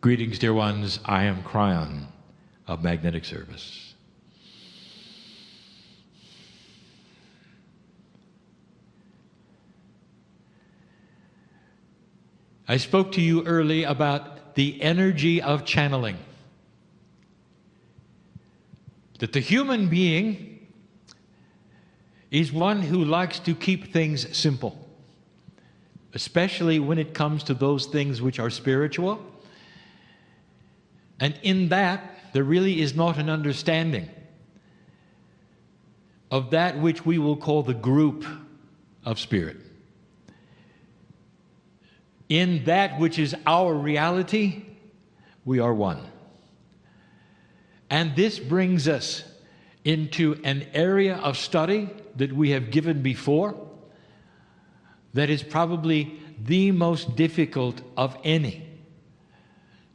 Greetings, dear ones. I am Kryon of Magnetic Service. I spoke to you early about the energy of channeling. That the human being is one who likes to keep things simple, especially when it comes to those things which are spiritual. And in that, there really is not an understanding of that which we will call the group of spirit. In that which is our reality, we are one. And this brings us into an area of study that we have given before that is probably the most difficult of any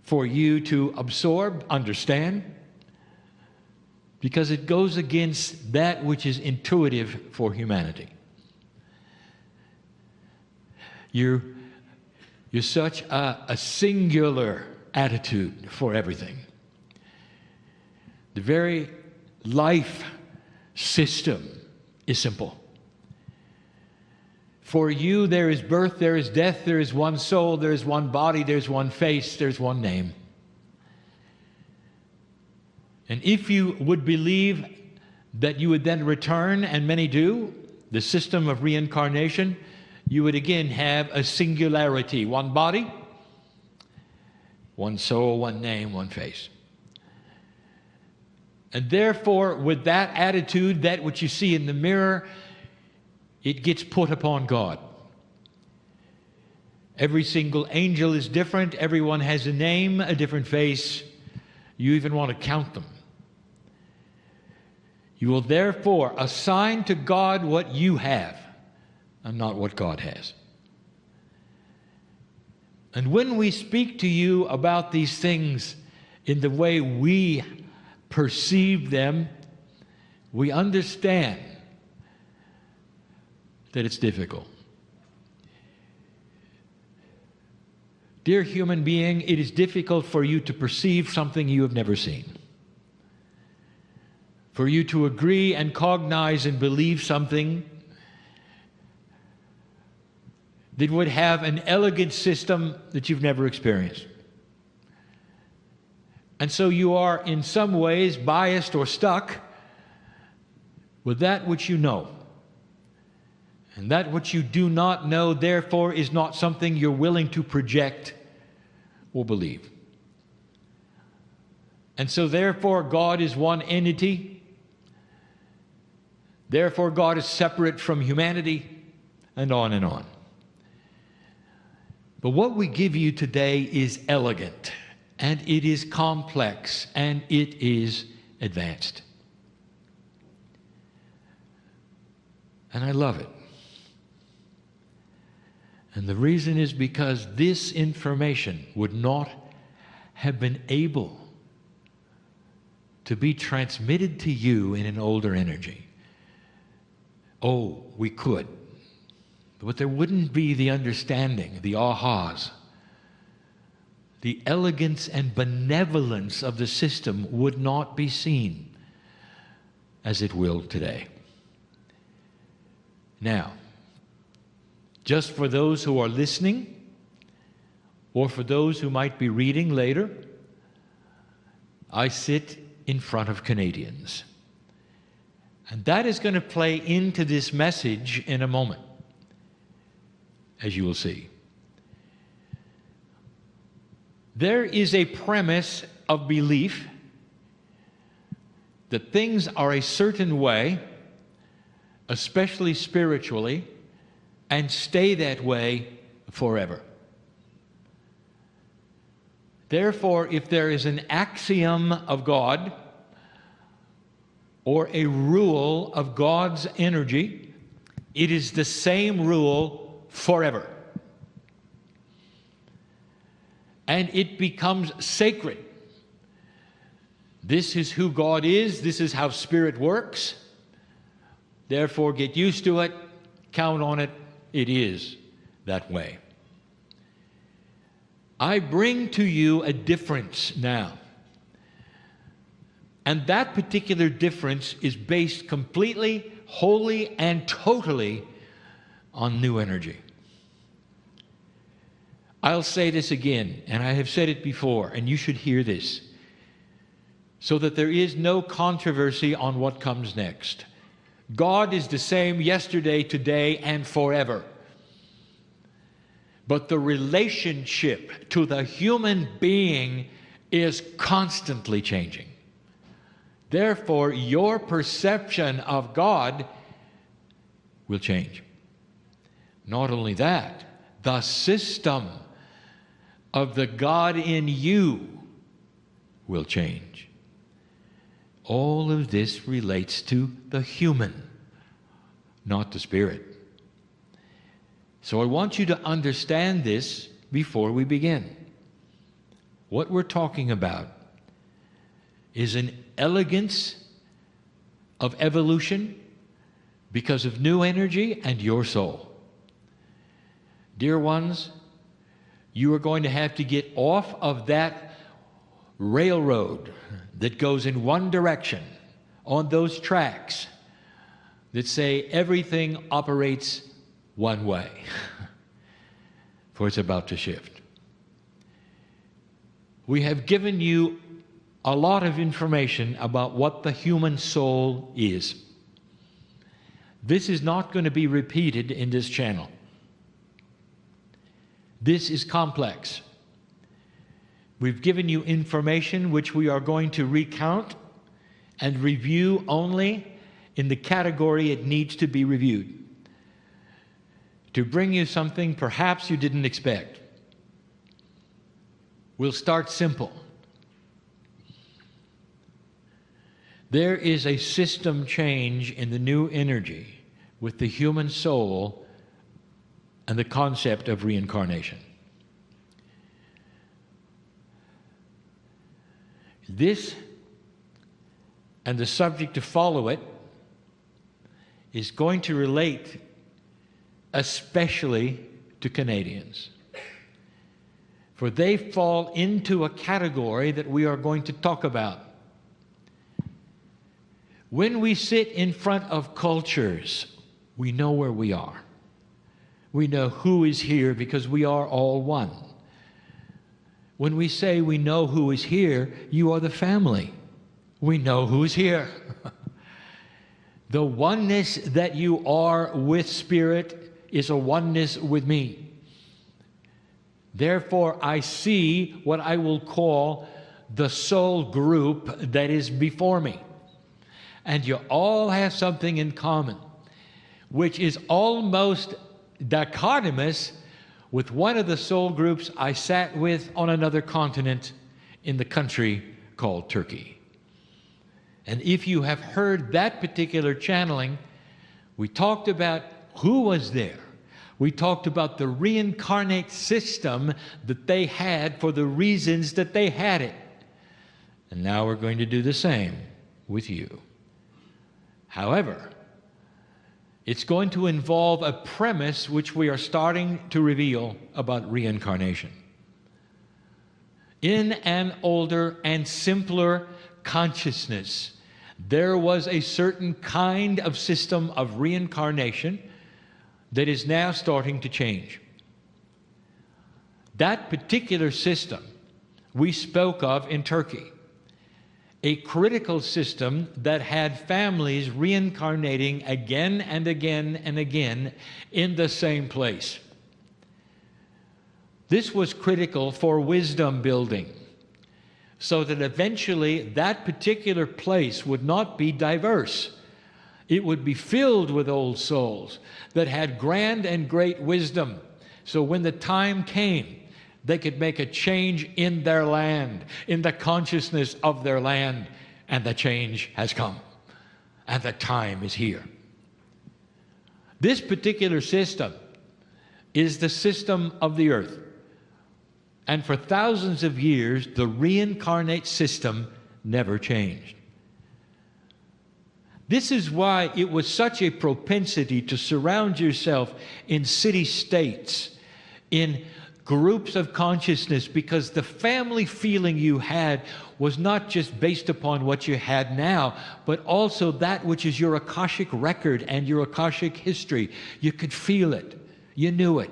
for you to absorb, understand, because it goes against that which is intuitive for humanity. You're such a singular attitude for everything. The very life system is simple. For you, there is birth, there is death, there is one soul, there is one body, there's one face, there's one name. And if you would believe that you would then return, and many do, the system of reincarnation, you would again have a singularity, one body, one soul, one name, one face. And therefore, with that attitude, that which you see in the mirror, it gets put upon God. Every single angel is different. Everyone has a name, a different face. You even want to count them. You will therefore assign to God what you have and not what God has. And when we speak to you about these things in the way we perceive them, we understand that it's difficult. Dear human being, it is difficult for you to perceive something you have never seen. For you to agree and cognize and believe something that would have an elegant system that you've never experienced. And so you are in some ways biased or stuck with that which you know. And that which you do not know, therefore, is not something you're willing to project or believe. And so, therefore, God is one entity. Therefore, God is separate from humanity, and on and on. But what we give you today is elegant, and it is complex, and it is advanced. And I love it. And the reason is because this information would not have been able to be transmitted to you in an older energy. Oh, we could. But there wouldn't be the understanding, the ahas. The elegance and benevolence of the system would not be seen as it will today. Now, just for those who are listening, or for those who might be reading later, I sit in front of Canadians. And that is going to play into this message in a moment, as you will see. There is a premise of belief that things are a certain way, especially spiritually, and stay that way forever. Therefore, if there is an axiom of God or a rule of God's energy, it is the same rule forever. And it becomes sacred. This is who God is. This is how spirit works. Therefore, get used to it. Count on it. It is that way. I bring to you a difference now. And that particular difference is based completely, wholly, and totally on new energy. I'll say this again, and I have said it before, and you should hear this, so that there is no controversy on what comes next. God is the same yesterday, today, and forever. But the relationship to the human being is constantly changing. Therefore, your perception of God will change. Not only that, the system of the God in you will change. All of this relates to the human, not the spirit. So I want you to understand this before we begin. What we're talking about is an elegance of evolution because of new energy and your soul. Dear ones, you are going to have to get off of that railroad that goes in one direction on those tracks that say everything operates one way, for it's about to shift. We have given you a lot of information about what the human soul is. This is not going to be repeated in this channel. This is complex. We've given you information which we are going to recount and review only in the category it needs to be reviewed, to bring you something perhaps you didn't expect. We'll start simple. There is a system change in the new energy with the human soul and the concept of reincarnation. This and the subject to follow it is going to relate especially to Canadians, for they fall into a category that we are going to talk about. When we sit in front of cultures, we know where we are. We know who is here because we are all one. When we say we know who is here, you are the family. We know who is here. The oneness that you are with Spirit is a oneness with me. Therefore, I see what I will call the soul group that is before me. And you all have something in common, which is almost dichotomous with one of the soul groups I sat with on another continent in the country called Turkey. And if you have heard that particular channeling, we talked about who was there. We talked about the reincarnate system that they had for the reasons that they had it. And now we're going to do the same with you. However, it's going to involve a premise which we are starting to reveal about reincarnation. In an older and simpler consciousness, there was a certain kind of system of reincarnation that is now starting to change. That particular system we spoke of in Turkey, a critical system that had families reincarnating again and again and again in the same place. This was critical for wisdom building, so that eventually that particular place would not be diverse. It would be filled with old souls that had grand and great wisdom. So when the time came, they could make a change in their land, in the consciousness of their land. And the change has come. And the time is here. This particular system is the system of the earth. And for thousands of years, the reincarnate system never changed. This is why it was such a propensity to surround yourself in city-states, in groups of consciousness, because the family feeling you had was not just based upon what you had now, but also that which is your Akashic record and your Akashic history. You could feel it. You knew it.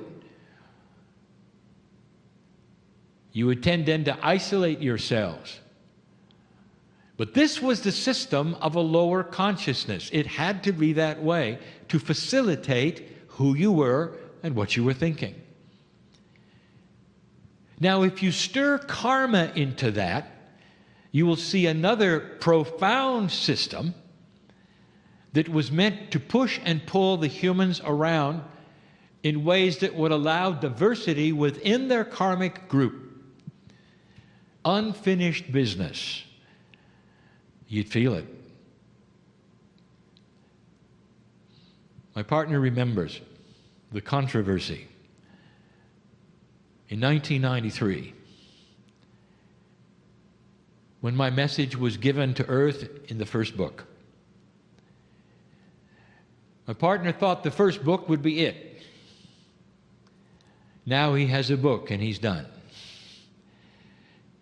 You would tend then to isolate yourselves. But this was the system of a lower consciousness. It had to be that way to facilitate who you were and what you were thinking. Now, if you stir karma into that, you will see another profound system that was meant to push and pull the humans around in ways that would allow diversity within their karmic group. Unfinished business. You'd feel it. My partner remembers the controversy in 1993 when my message was given to Earth in the first book. My partner thought the first book would be it. Now he has a book and he's done.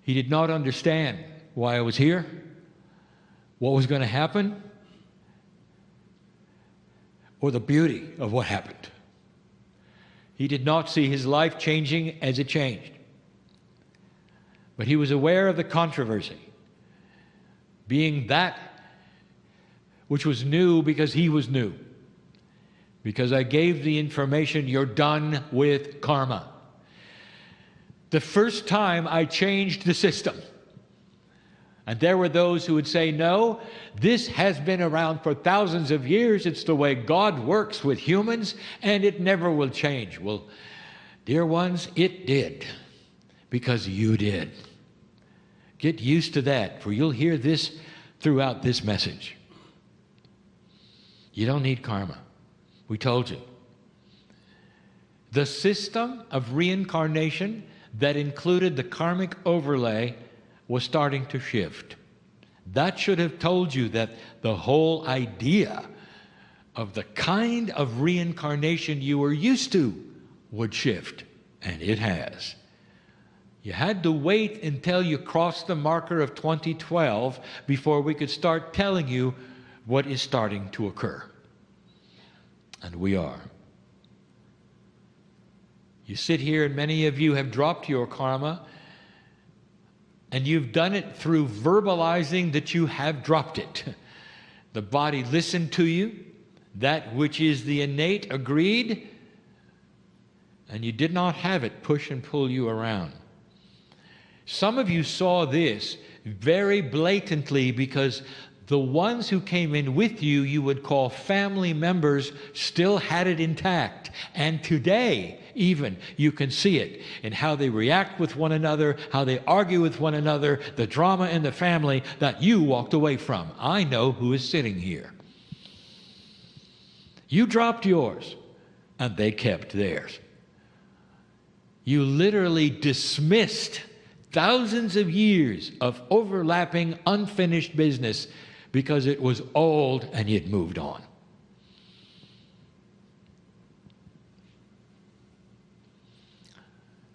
He did not understand why I was here, what was going to happen, or the beauty of what happened. He did not see his life changing as it changed. But he was aware of the controversy, being that which was new because he was new. Because I gave the information, you're done with karma. The first time I changed the system. And there were those who would say, no, this has been around for thousands of years. It's the way God works with humans, and it never will change. Well, dear ones, it did, because you did. Get used to that, for you'll hear this throughout this message. You don't need karma. We told you. The system of reincarnation that included the karmic overlay was starting to shift. That should have told you that the whole idea of the kind of reincarnation you were used to would shift, and it has. You had to wait until you crossed the marker of 2012 before we could start telling you what is starting to occur. And we are. You sit here, and many of you have dropped your karma, and you've done it through verbalizing that you have dropped it. The body listened to you. That which is the innate agreed, and you did not have it push and pull you around. Some of you saw this very blatantly because the ones who came in with you, you would call family members, still had it intact. And today, even, you can see it in how they react with one another, how they argue with one another, the drama in the family that you walked away from. I know who is sitting here. You dropped yours, and they kept theirs. You literally dismissed thousands of years of overlapping, unfinished business because it was old and you'd moved on.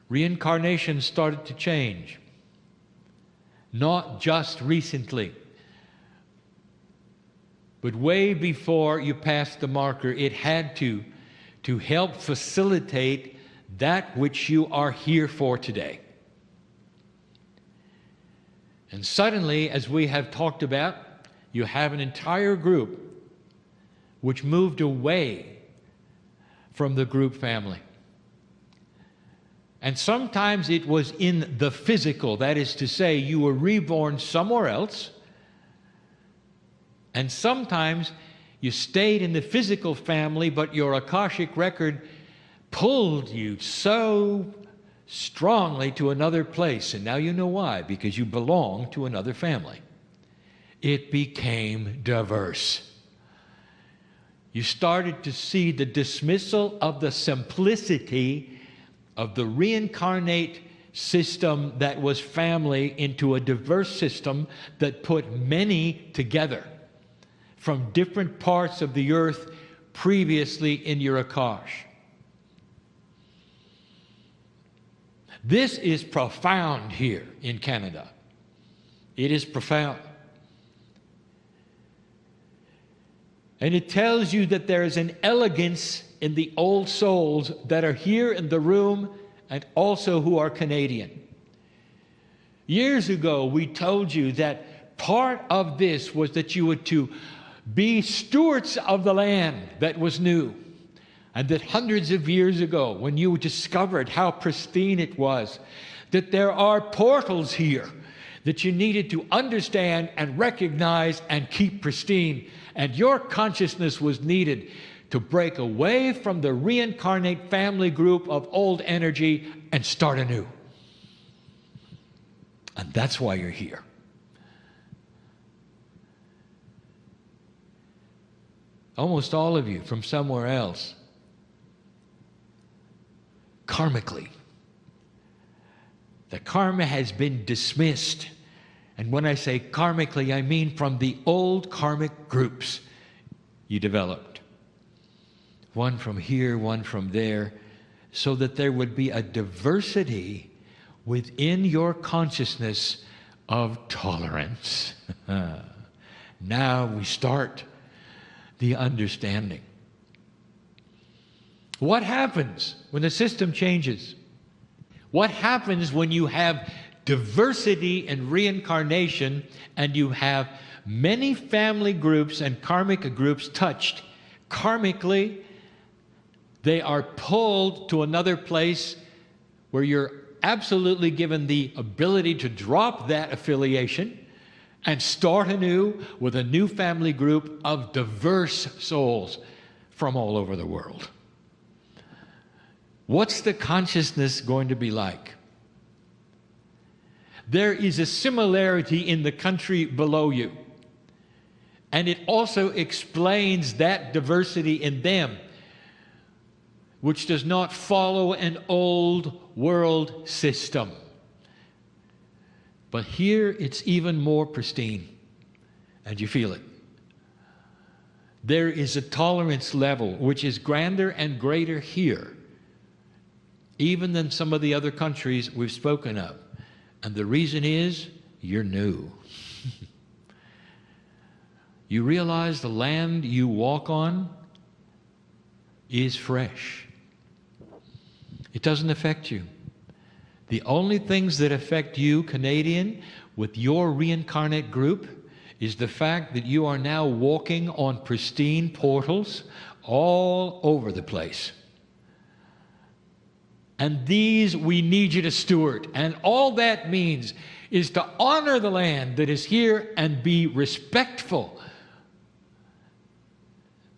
Reincarnation started to change. Not just recently, but way before you passed the marker. It had to help facilitate that which you are here for today. And suddenly, as we have talked about, you have an entire group which moved away from the group family. And sometimes it was in the physical, that is to say, you were reborn somewhere else. And sometimes you stayed in the physical family, but your Akashic record pulled you so strongly to another place. And now you know why, because you belong to another family. It became diverse. You started to see the dismissal of the simplicity of the reincarnate system that was family into a diverse system that put many together from different parts of the earth previously in your Akash. This is profound here in Canada. It is profound. And it tells you that there is an elegance in the old souls that are here in the room and also who are Canadian. Years ago, we told you that part of this was that you were to be stewards of the land that was new. And that hundreds of years ago, when you discovered how pristine it was, that there are portals here that you needed to understand and recognize and keep pristine. And your consciousness was needed to break away from the reincarnate family group of old energy and start anew. And that's why you're here. Almost all of you from somewhere else, karmically. The karma has been dismissed. And when I say karmically, I mean from the old karmic groups you developed. One from here, one from there, so that there would be a diversity within your consciousness of tolerance. Now we start the understanding. What happens when the system changes? What happens when you have diversity in reincarnation and you have many family groups and karmic groups touched? Karmically, they are pulled to another place where you're absolutely given the ability to drop that affiliation and start anew with a new family group of diverse souls from all over the world. What's the consciousness going to be like? There is a similarity in the country below you. And it also explains that diversity in them, which does not follow an old world system. But here it's even more pristine, and you feel it. There is a tolerance level which is grander and greater here, even than some of the other countries we've spoken of. And the reason is, you're new. You realize the land you walk on is fresh. It doesn't affect you. The only things that affect you, Canadian, with your reincarnate group, is the fact that you are now walking on pristine portals all over the place. And these we need you to steward. And all that means is to honor the land that is here and be respectful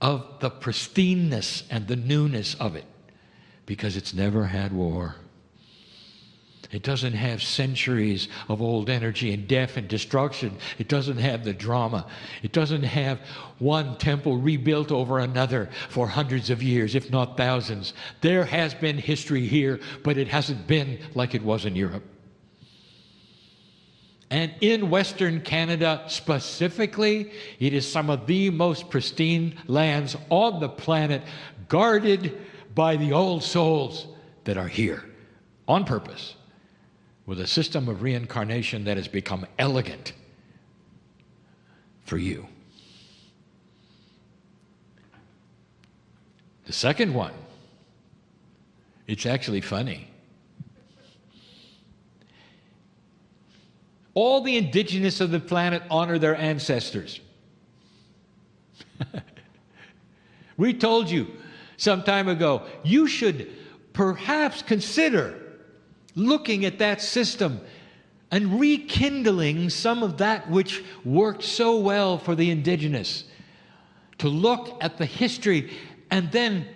of the pristineness and the newness of it. Because it's never had war. It doesn't have centuries of old energy and death and destruction. It doesn't have the drama. It doesn't have one temple rebuilt over another for hundreds of years, if not thousands. There has been history here, but it hasn't been like it was in Europe. And in Western Canada specifically, it is some of the most pristine lands on the planet, guarded by the old souls that are here on purpose, with a system of reincarnation that has become elegant for you. The second one, it's actually funny. All the indigenous of the planet honor their ancestors. We told you some time ago, you should perhaps consider looking at that system and rekindling some of that which worked so well for the indigenous. To look at the history and then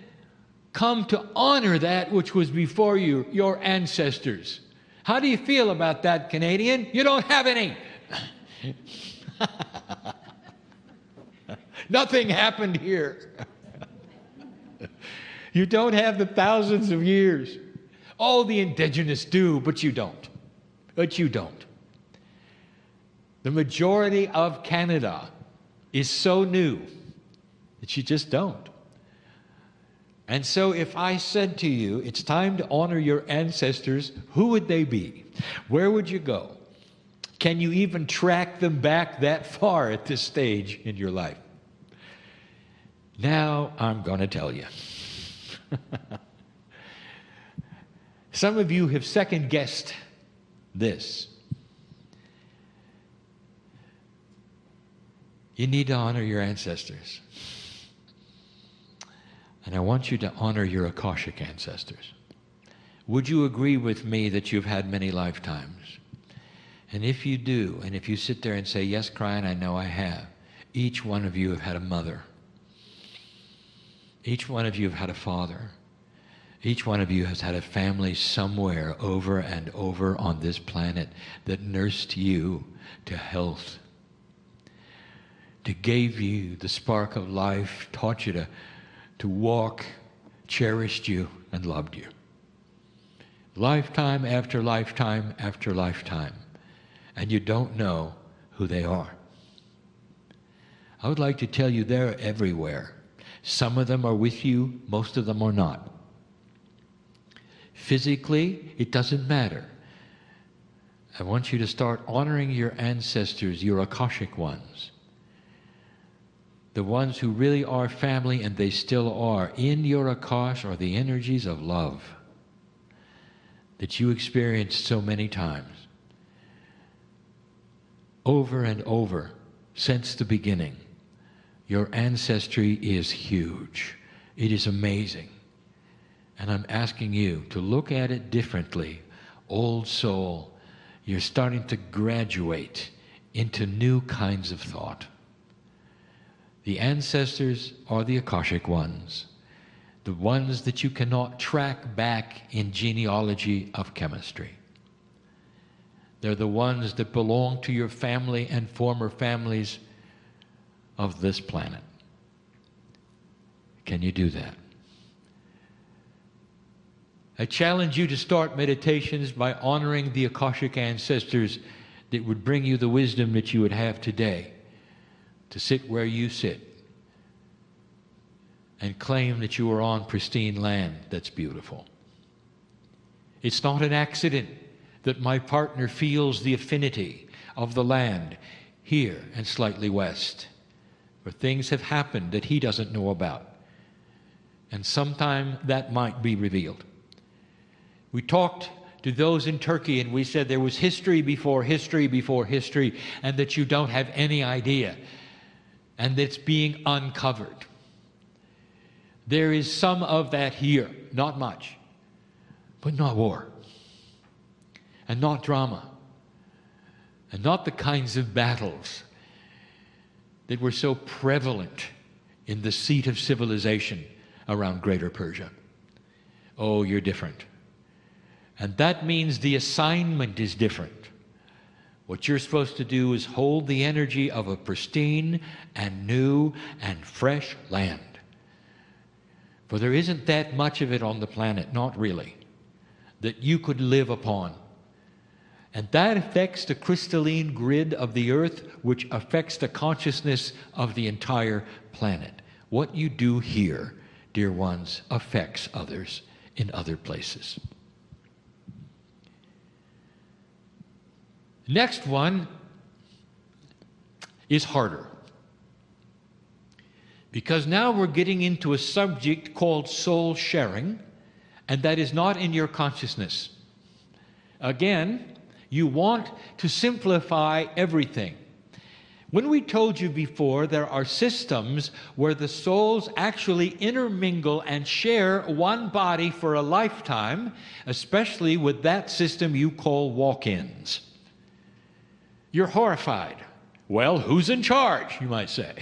come to honor that which was before you, your ancestors. How do you feel about that, Canadian? You don't have any. Nothing happened here. You don't have the thousands of years. All the indigenous do, but you don't. But you don't. The majority of Canada is so new that you just don't. And so if I said to you, it's time to honor your ancestors, who would they be? Where would you go? Can you even track them back that far at this stage in your life? Now I'm going to tell you. Some of you have second-guessed this. You need to honor your ancestors. And I want you to honor your Akashic ancestors. Would you agree with me that you've had many lifetimes? And if you do, and if you sit there and say, yes, Kryon, I know I have, each one of you have had a mother. Each one of you have had a father. Each one of you has had a family somewhere over and over on this planet that nursed you to health, that gave you the spark of life, taught you to walk, cherished you, and loved you. Lifetime after lifetime after lifetime. And you don't know who they are. I would like to tell you they're everywhere. Some of them are with you, most of them are not. Physically, it doesn't matter. I want you to start honoring your ancestors, your Akashic ones. The ones who really are family, and they still are. In your Akash are the energies of love that you experienced so many times. Over and over, since the beginning, your ancestry is huge. It is amazing. And I'm asking you to look at it differently. Old soul, you're starting to graduate into new kinds of thought. The ancestors are the Akashic ones, the ones that you cannot track back in genealogy of chemistry. They're the ones that belong to your family and former families of this planet. Can you do that? I challenge you to start meditations by honoring the Akashic ancestors that would bring you the wisdom that you would have today to sit where you sit and claim that you are on pristine land that's beautiful. It's not an accident that my partner feels the affinity of the land here and slightly west, where things have happened that he doesn't know about. And sometime that might be revealed. We talked to those in Turkey and we said there was history before history before history, and that you don't have any idea, and that's being uncovered. There is some of that here, not much, but not war, and not drama, and not the kinds of battles that were so prevalent in the seat of civilization around Greater Persia. Oh, you're different. And that means the assignment is different. What you're supposed to do is hold the energy of a pristine and new and fresh land. For there isn't that much of it on the planet, not really, that you could live upon. And that affects the crystalline grid of the earth, which affects the consciousness of the entire planet. What you do here, dear ones, affects others in other places. Next one is harder, because now we're getting into a subject called soul sharing, and that is not in your consciousness. Again, you want to simplify everything. When we told you before, there are systems where the souls actually intermingle and share one body for a lifetime, especially with that system you call walk-ins. You're horrified. Well, who's in charge, you might say.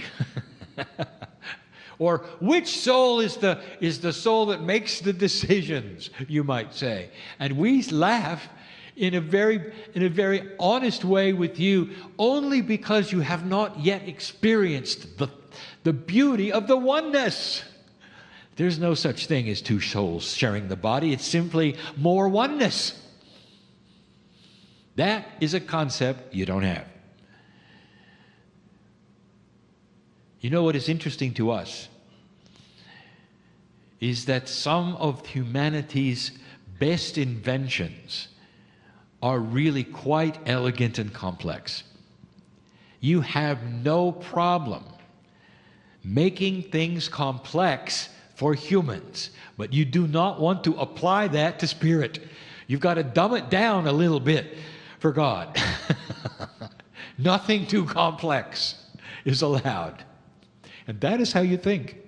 Or which soul is the soul that makes the decisions, you might say. And we laugh in a very honest way with you, only because you have not yet experienced the beauty of the oneness. There's no such thing as two souls sharing the body. It's simply more oneness. That is a concept you don't have. You know what is interesting to us is that some of humanity's best inventions are really quite elegant and complex. You have no problem making things complex for humans, but you do not want to apply that to spirit. You've got to dumb it down a little bit for God. Nothing too complex is allowed. And that is how you think.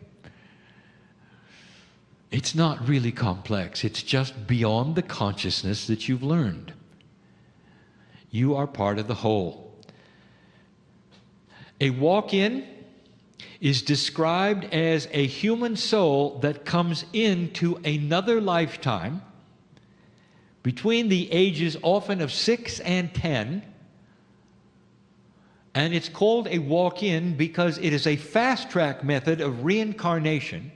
It's not really complex. It's just beyond the consciousness that you've learned. You are part of the whole. A walk-in is described as a human soul that comes into another lifetime between the ages often of 6 and 10. And it's called a walk-in because it is a fast-track method of reincarnation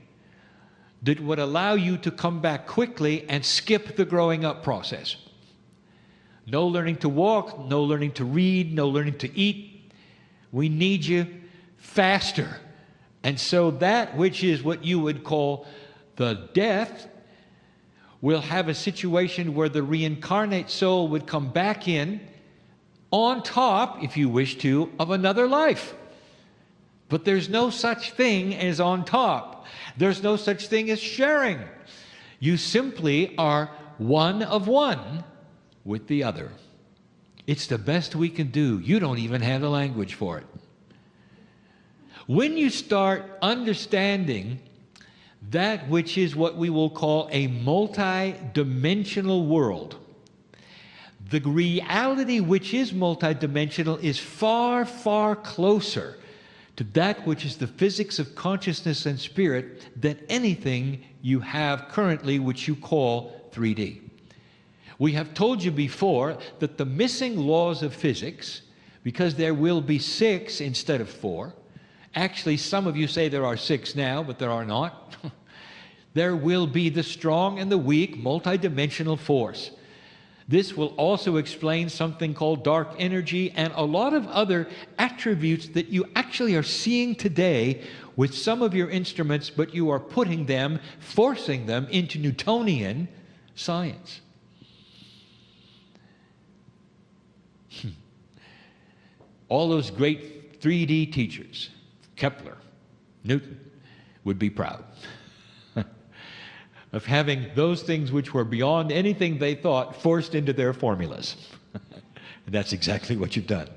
that would allow you to come back quickly and skip the growing up process. No learning to walk, no learning to read, no learning to eat. We need you faster. And so that which is what you would call the death will have a situation where the reincarnate soul would come back in on top, if you wish to, of another life. But there's no such thing as on top. There's no such thing as sharing. You simply are one of one with the other. It's the best we can do. You don't even have the language for it. When you start understanding that which is what we will call a multi-dimensional world, the reality which is multidimensional is far, far closer to that which is the physics of consciousness and spirit than anything you have currently, which you call 3D. We have told you before that the missing laws of physics, because there will be 6 instead of 4, actually some of you say there are 6 now, but there are not. There will be the strong and the weak multidimensional force. This will also explain something called dark energy and a lot of other attributes that you actually are seeing today with some of your instruments, but you are putting them, forcing them into Newtonian science. All those great 3D teachers, Kepler, Newton, would be proud of having those things which were beyond anything they thought forced into their formulas. And that's exactly what you've done.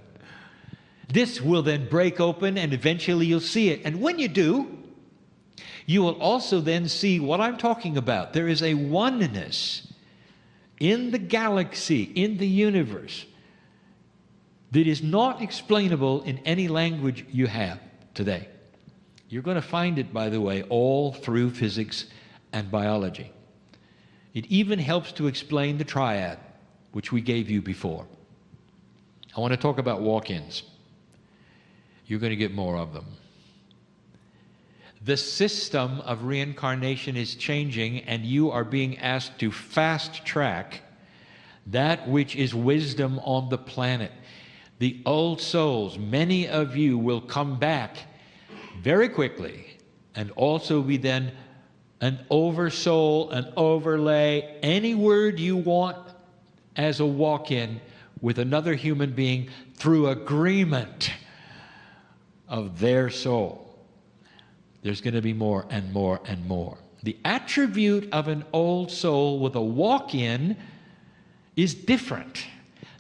This will then break open and eventually you'll see it. And when you do, you will also then see what I'm talking about. There is a oneness in the galaxy, in the universe, that is not explainable in any language you have today. You're going to find it, by the way, all through physics and biology. It even helps to explain the triad, which we gave you before. I want to talk about walk-ins. You're going to get more of them. The system of reincarnation is changing, and you are being asked to fast-track that which is wisdom on the planet. The old souls, many of you will come back very quickly and also be then an oversoul, an overlay, any word you want as a walk-in with another human being through agreement of their soul. There's going to be more and more and more. The attribute of an old soul with a walk-in is different.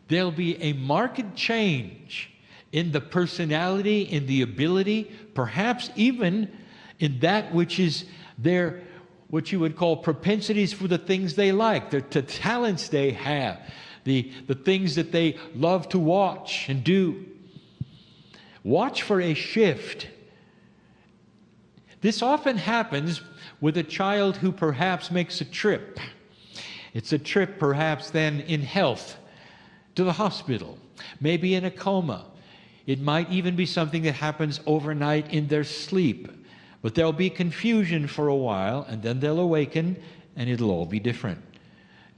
There'll be a marked change in the personality, in the ability, perhaps even in that which is their, what you would call propensities for the things they like, the talents they have, the things that they love to watch and do. Watch for a shift. This often happens with a child who perhaps makes a trip. It's a trip perhaps then in health to the hospital, maybe in a coma. It might even be something that happens overnight in their sleep. But there'll be confusion for a while, and then they'll awaken, and it'll all be different.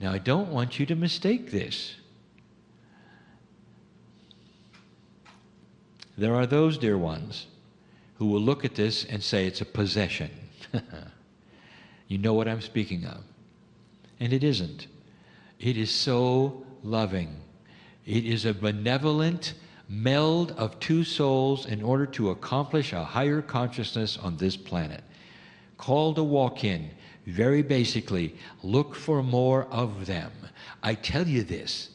Now, I don't want you to mistake this. There are those, dear ones, who will look at this and say it's a possession. You know what I'm speaking of. And it isn't. It is so loving. It is a benevolent meld of two souls in order to accomplish a higher consciousness on this planet. Call to walk in. Very basically, look for more of them. I tell you this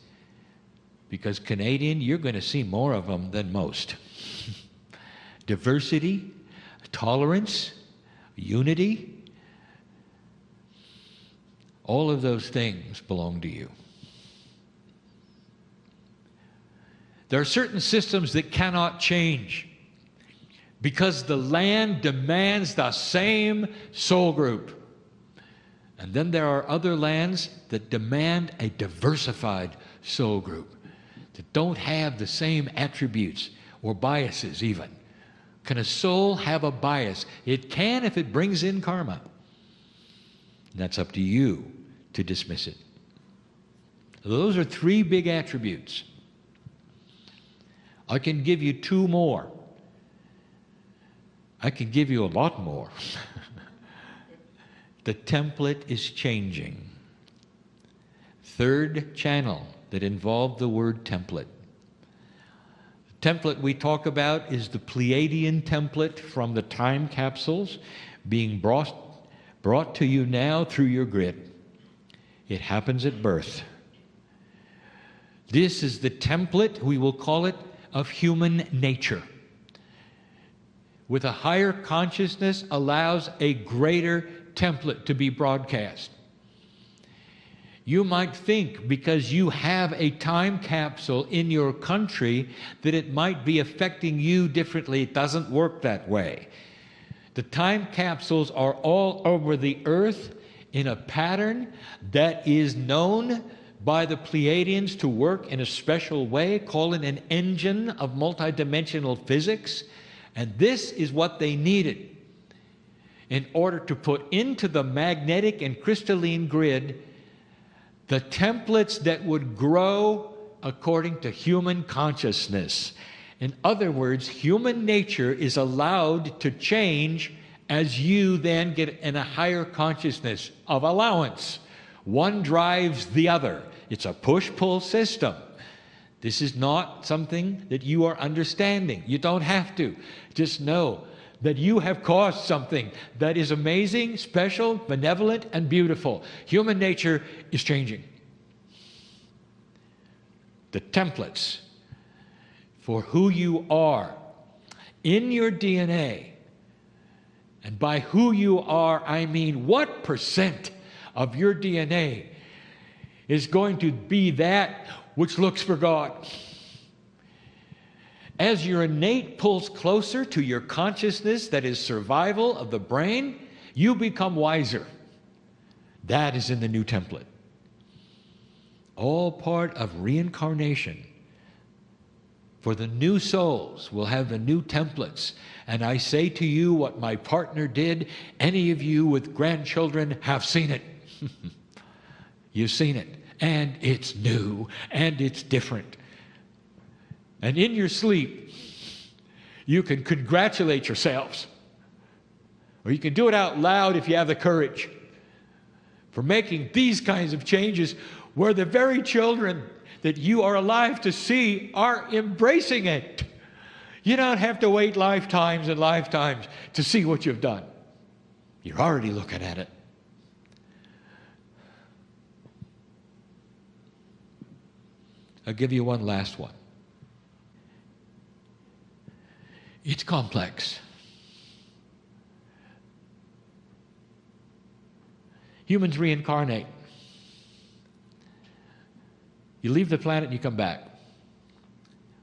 because Canadian, you're going to see more of them than most. Diversity, tolerance, unity, all of those things belong to you. There are certain systems that cannot change because the land demands the same soul group. And then there are other lands that demand a diversified soul group that don't have the same attributes or biases even. Can a soul have a bias? It can if it brings in karma. And that's up to you to dismiss it. Those are three big attributes. I can give you two more. I can give you a lot more. The template is changing. Third channel that involved the word template. The template we talk about is the Pleiadian template from the time capsules being brought to you now through your grid. It happens at birth. This is the template, we will call it, of human nature. With a higher consciousness allows a greater template to be broadcast. You might think because you have a time capsule in your country that it might be affecting you differently. It doesn't work that way. The time capsules are all over the earth in a pattern that is known by the Pleiadians to work in a special way, call it an engine of multidimensional physics. And this is what they needed in order to put into the magnetic and crystalline grid the templates that would grow according to human consciousness. In other words, human nature is allowed to change as you then get in a higher consciousness of allowance. One drives the other. It's a push-pull system. This is not something that you are understanding. You don't have to. Just know that you have caused something that is amazing, special, benevolent, and beautiful. Human nature is changing. The templates for who you are in your DNA, and by who you are, I mean what percent of your DNA is going to be that which looks for God. As your innate pulls closer to your consciousness that is survival of the brain, you become wiser. That is in the new template. All part of reincarnation. For the new souls will have the new templates. And I say to you what my partner did, any of you with grandchildren have seen it. You've seen it. And it's new, and it's different. And in your sleep, you can congratulate yourselves. Or you can do it out loud if you have the courage for making these kinds of changes where the very children that you are alive to see are embracing it. You don't have to wait lifetimes and lifetimes to see what you've done. You're already looking at it. I'll give you one last one. It's complex. Humans reincarnate. You leave the planet and you come back.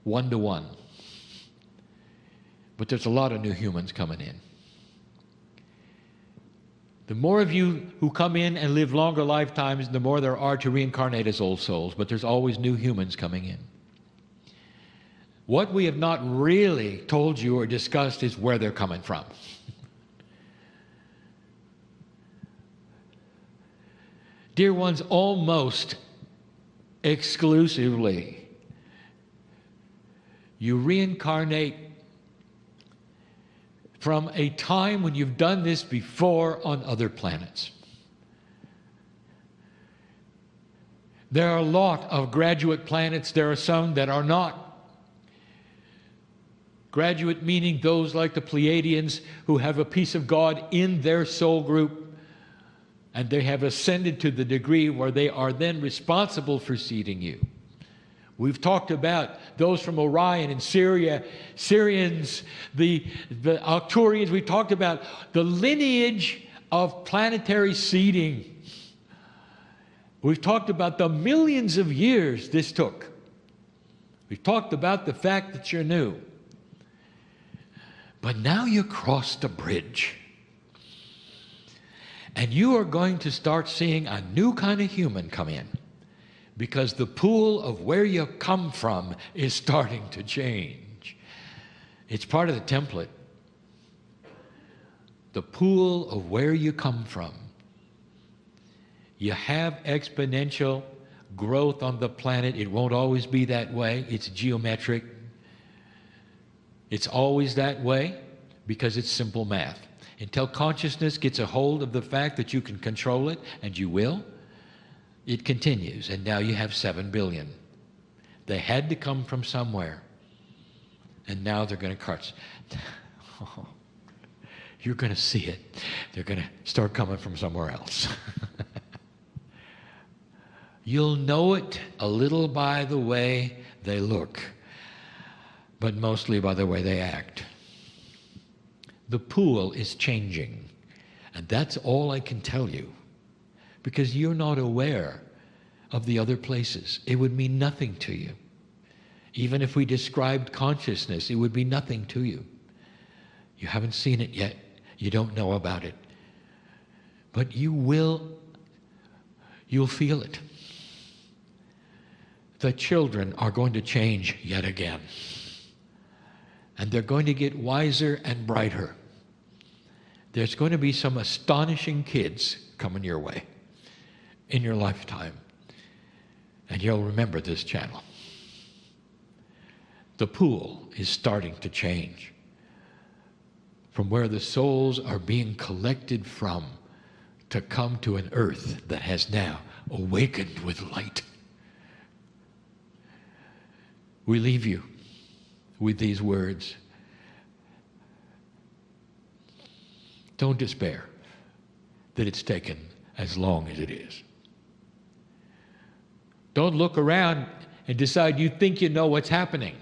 1 to 1. But there's a lot of new humans coming in. The more of you who come in and live longer lifetimes, the more there are to reincarnate as old souls. But there's always new humans coming in. What we have not really told you or discussed is where they're coming from. Dear ones, almost exclusively, you reincarnate from a time when you've done this before on other planets. There are a lot of graduate planets. There are some that are not. Graduate meaning those like the Pleiadians who have a piece of God in their soul group, and they have ascended to the degree where they are then responsible for seeding you. We've talked about those from Orion and Syria, Syrians, the Arcturians. We've talked about the lineage of planetary seeding. We've talked about the millions of years this took. We've talked about the fact that you're new. But now you crossed a bridge. And you are going to start seeing a new kind of human come in. Because the pool of where you come from is starting to change. It's part of the template. The pool of where you come from. You have exponential growth on the planet. It won't always be that way. It's geometric. It's always that way because it's simple math. Until consciousness gets a hold of the fact that you can control it, and you will, it continues. And now you have 7 billion. They had to come from somewhere. And now they're going to crush. Oh, you're going to see it. They're going to start coming from somewhere else. You'll know it a little by the way they look, but mostly by the way they act. The pool is changing, and that's all I can tell you, because you're not aware of the other places. It would mean nothing to you. Even if we described consciousness, it would be nothing to you. You haven't seen it yet. You don't know about it. But you'll feel it. The children are going to change yet again. And they're going to get wiser and brighter. There's going to be some astonishing kids coming your way in your lifetime. And you'll remember this channel. The pool is starting to change. From where the souls are being collected from to come to an earth that has now awakened with light. We leave you with these words. Don't despair that it's taken as long as it is. Don't look around and decide you think you know what's happening.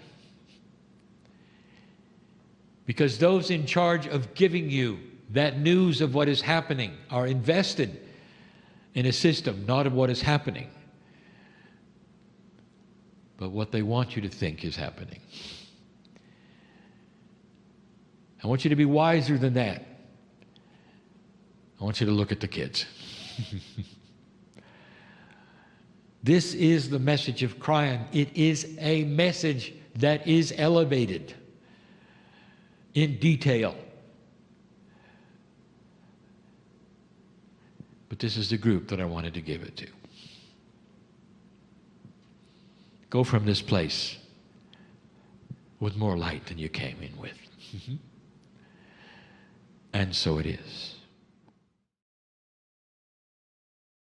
Because those in charge of giving you that news of what is happening are invested in a system, not of what is happening, but what they want you to think is happening. I want you to be wiser than that. I want you to look at the kids. This is the message of Kryon. It is a message that is elevated in detail. But this is the group that I wanted to give it to. Go from this place with more light than you came in with. And so it is.